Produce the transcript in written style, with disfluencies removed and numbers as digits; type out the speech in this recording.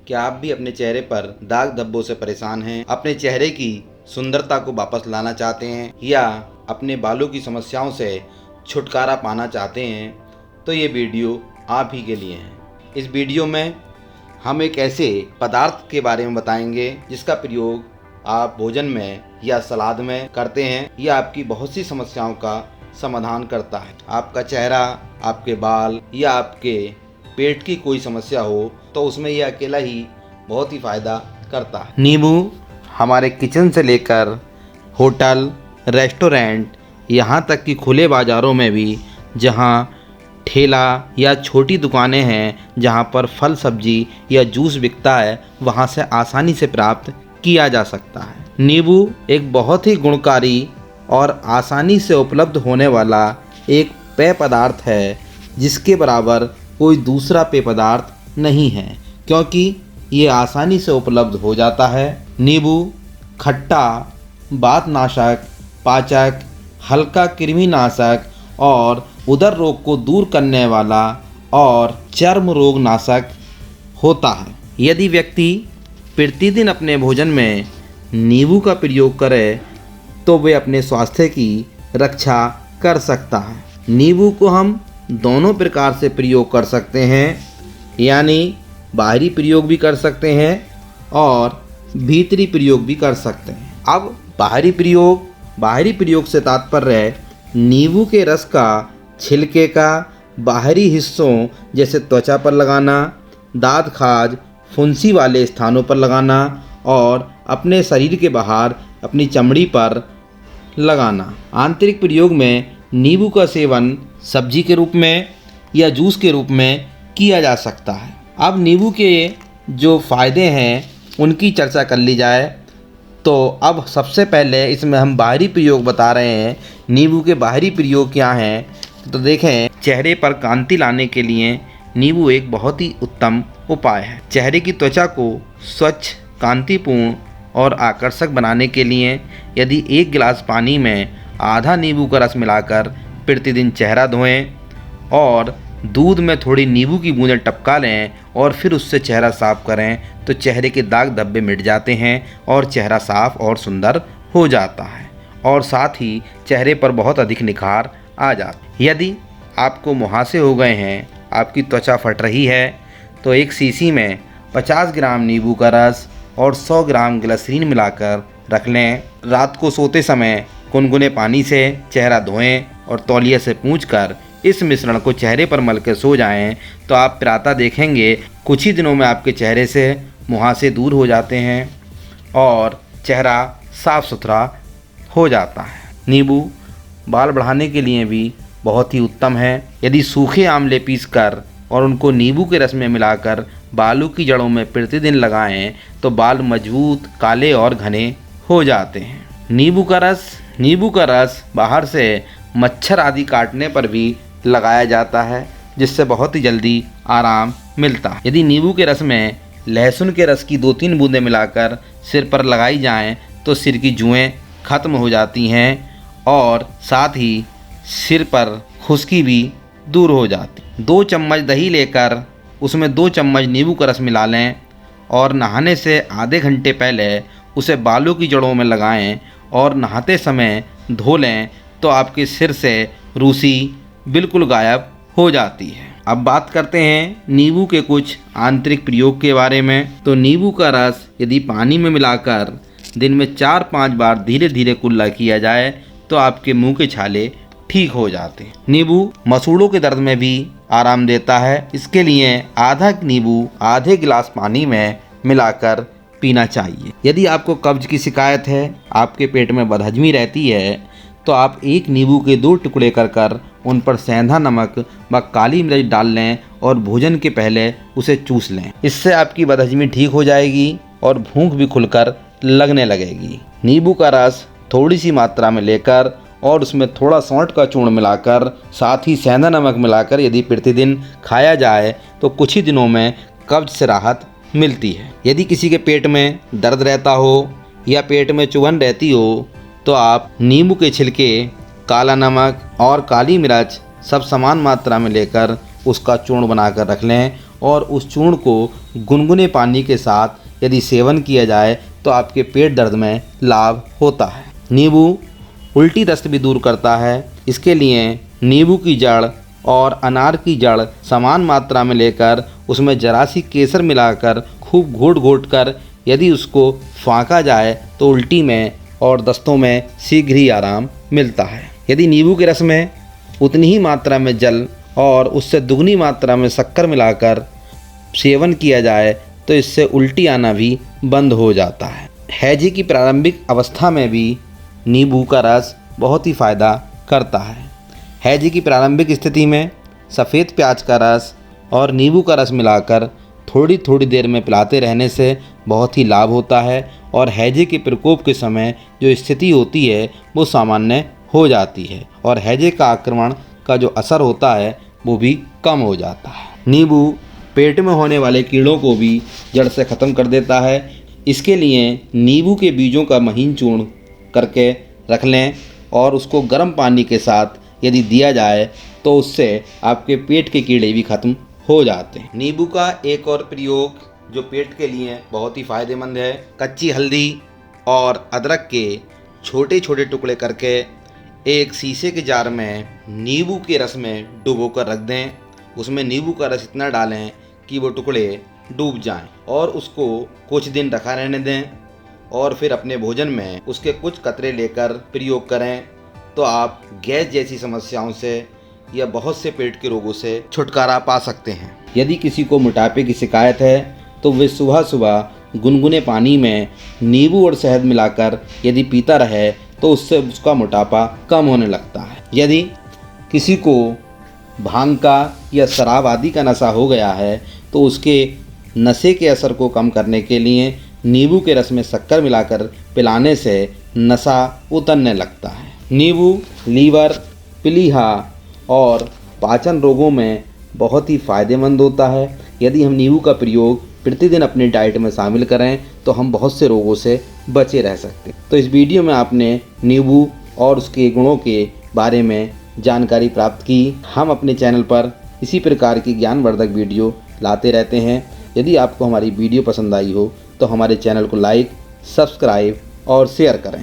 क्या आप भी अपने चेहरे पर दाग धब्बों से परेशान हैं? अपने चेहरे की सुंदरता को वापस लाना चाहते हैं या अपने बालों की समस्याओं से छुटकारा पाना चाहते हैं? तो ये वीडियो आप ही के लिए है। इस वीडियो में हम एक ऐसे पदार्थ के बारे में बताएंगे जिसका प्रयोग आप भोजन में या सलाद में करते हैं। यह आपकी बहुत सी समस्याओं का समाधान करता है। आपका चेहरा, आपके बाल या आपके पेट की कोई समस्या हो तो उसमें यह अकेला ही बहुत ही फ़ायदा करता है। नींबू हमारे किचन से लेकर होटल, रेस्टोरेंट, यहाँ तक कि खुले बाज़ारों में भी, जहाँ ठेला या छोटी दुकानें हैं जहाँ पर फल सब्जी या जूस बिकता है, वहाँ से आसानी से प्राप्त किया जा सकता है। नींबू एक बहुत ही गुणकारी और आसानी से उपलब्ध होने वाला एक पेय पदार्थ है जिसके बराबर कोई दूसरा पेय पदार्थ नहीं है, क्योंकि ये आसानी से उपलब्ध हो जाता है। नींबू खट्टा, वातनाशक, पाचक, हल्का कृमिनाशक और उदर रोग को दूर करने वाला और चर्म रोग नाशक होता है। यदि व्यक्ति प्रतिदिन अपने भोजन में नींबू का प्रयोग करे तो वे अपने स्वास्थ्य की रक्षा कर सकता है। नींबू को हम दोनों प्रकार से प्रयोग कर सकते हैं, यानी बाहरी प्रयोग भी कर सकते हैं और भीतरी प्रयोग भी कर सकते हैं। अब बाहरी प्रयोग से तात्पर्य है नींबू के रस का छिलके का बाहरी हिस्सों जैसे त्वचा पर लगाना, दांत खाज, फुंसी वाले स्थानों पर लगाना और अपने शरीर के बाहर अपनी चमड़ी पर लगाना। आंतरिक प्रयोग में नींबू का सेवन सब्जी के रूप में या जूस के रूप में किया जा सकता है। अब नींबू के जो फ़ायदे हैं उनकी चर्चा कर ली जाए तो अब सबसे पहले इसमें हम बाहरी प्रयोग बता रहे हैं। नींबू के बाहरी प्रयोग क्या हैं तो देखें, चेहरे पर कांति लाने के लिए नींबू एक बहुत ही उत्तम उपाय है। चेहरे की त्वचा को स्वच्छ, कांतिपूर्ण और आकर्षक बनाने के लिए यदि 1 गिलास पानी में आधा नींबू का रस मिलाकर प्रतिदिन चेहरा धोएं और दूध में थोड़ी नींबू की बूंदें टपका लें और फिर उससे चेहरा साफ करें तो चेहरे के दाग धब्बे मिट जाते हैं और चेहरा साफ और सुंदर हो जाता है और साथ ही चेहरे पर बहुत अधिक निखार आ जाता है। यदि आपको मुहासे हो गए हैं, आपकी त्वचा फट रही है, तो एक शीशी में 50 ग्राम नींबू का रस और 100 ग्राम ग्लिसरीन मिलाकर रख लें। रात को सोते समय गुनगुने पानी से चेहरा धोएं और तौलिए से पोंछकर इस मिश्रण को चेहरे पर मल के सो जाएं तो आप प्रातः देखेंगे कुछ ही दिनों में आपके चेहरे से मुहासे दूर हो जाते हैं और चेहरा साफ सुथरा हो जाता है। नींबू बाल बढ़ाने के लिए भी बहुत ही उत्तम है। यदि सूखे आंवले पीसकर और उनको नींबू के रस में मिलाकर बालों की जड़ों में प्रतिदिन लगाएं तो बाल मजबूत, काले और घने हो जाते हैं। नींबू का रस बाहर से मच्छर आदि काटने पर भी लगाया जाता है जिससे बहुत ही जल्दी आराम मिलता है। यदि नींबू के रस में लहसुन के रस की 2-3 बूंदें मिलाकर सिर पर लगाई जाएं तो सिर की जुएं खत्म हो जाती हैं और साथ ही सिर पर खुश्की भी दूर हो जाती। 2 चम्मच दही लेकर उसमें 2 चम्मच नींबू का रस मिला लें और नहाने से आधे घंटे पहले उसे बालों की जड़ों में लगाएं और नहाते समय धो लें तो आपके सिर से रूसी बिल्कुल गायब हो जाती है। अब बात करते हैं नींबू के कुछ आंतरिक प्रयोग के बारे में। तो नींबू का रस यदि पानी में मिलाकर दिन में 4-5 बार धीरे धीरे कुल्ला किया जाए तो आपके मुंह के छाले ठीक हो जाते हैं। नींबू मसूड़ों के दर्द में भी आराम देता है। इसके लिए आधा नींबू आधे गिलास पानी में मिलाकर पीना चाहिए। यदि आपको कब्ज की शिकायत है, आपके पेट में बदहजमी रहती है, तो आप 1 नींबू के 2 टुकड़े कर उन पर सेंधा नमक व काली मिर्च डाल लें और भोजन के पहले उसे चूस लें। इससे आपकी बदहजमी ठीक हो जाएगी और भूख भी खुलकर लगने लगेगी। नींबू का रस थोड़ी सी मात्रा में लेकर और उसमें थोड़ा सौंठ का चूर्ण मिलाकर साथ ही सेंधा नमक मिलाकर यदि प्रतिदिन खाया जाए तो कुछ ही दिनों में कब्ज से राहत मिलती है। यदि किसी के पेट में दर्द रहता हो या पेट में चुभन रहती हो तो आप नींबू के छिलके, काला नमक और काली मिर्च सब समान मात्रा में लेकर उसका चूर्ण बनाकर रख लें और उस चूर्ण को गुनगुने पानी के साथ यदि सेवन किया जाए तो आपके पेट दर्द में लाभ होता है। नींबू उल्टी दस्त भी दूर करता है। इसके लिए नींबू की जड़ और अनार की जड़ समान मात्रा में लेकर उसमें जरा सी केसर मिलाकर खूब घोट घोट कर यदि उसको फाँका जाए तो उल्टी में और दस्तों में शीघ्र ही आराम मिलता है। यदि नींबू के रस में उतनी ही मात्रा में जल और उससे दुगनी मात्रा में शक्कर मिलाकर सेवन किया जाए तो इससे उल्टी आना भी बंद हो जाता है। हैजे की प्रारंभिक अवस्था में भी नींबू का रस बहुत ही फ़ायदा करता है। हैजे की प्रारंभिक स्थिति में सफ़ेद प्याज का रस और नींबू का रस मिलाकर थोड़ी थोड़ी देर में पिलाते रहने से बहुत ही लाभ होता है और हैजे के प्रकोप के समय जो स्थिति होती है वो सामान्य हो जाती है और हैजे का आक्रमण का जो असर होता है वो भी कम हो जाता है। नींबू पेट में होने वाले कीड़ों को भी जड़ से ख़त्म कर देता है। इसके लिए नींबू के बीजों का महीन चूर्ण करके रख लें और उसको गर्म पानी के साथ यदि दिया जाए तो उससे आपके पेट के कीड़े भी खत्म हो जाते हैं। नींबू का एक और प्रयोग जो पेट के लिए बहुत ही फ़ायदेमंद है, कच्ची हल्दी और अदरक के छोटे छोटे टुकड़े करके एक शीशे के जार में नींबू के रस में डुबो कर रख दें। उसमें नींबू का रस इतना डालें कि वो टुकड़े डूब जाएं और उसको कुछ दिन रखा रहने दें और फिर अपने भोजन में उसके कुछ कतरे लेकर प्रयोग करें तो आप गैस जैसी समस्याओं से या बहुत से पेट के रोगों से छुटकारा पा सकते हैं। यदि किसी को मोटापे की शिकायत है तो वे सुबह सुबह गुनगुने पानी में नींबू और शहद मिलाकर यदि पीता रहे तो उससे उसका मोटापा कम होने लगता है। यदि किसी को भांग का या शराब आदि का नशा हो गया है तो उसके नशे के असर को कम करने के लिए नींबू के रस में शक्कर मिलाकर पिलाने से नशा उतरने लगता है। नींबू लीवर, प्लीहा और पाचन रोगों में बहुत ही फ़ायदेमंद होता है। यदि हम नींबू का प्रयोग प्रतिदिन अपनी डाइट में शामिल करें तो हम बहुत से रोगों से बचे रह सकते हैं। तो इस वीडियो में आपने नींबू और उसके गुणों के बारे में जानकारी प्राप्त की। हम अपने चैनल पर इसी प्रकार की ज्ञानवर्धक वीडियो लाते रहते हैं। यदि आपको हमारी वीडियो पसंद आई हो तो हमारे चैनल को लाइक, सब्सक्राइब और शेयर करें।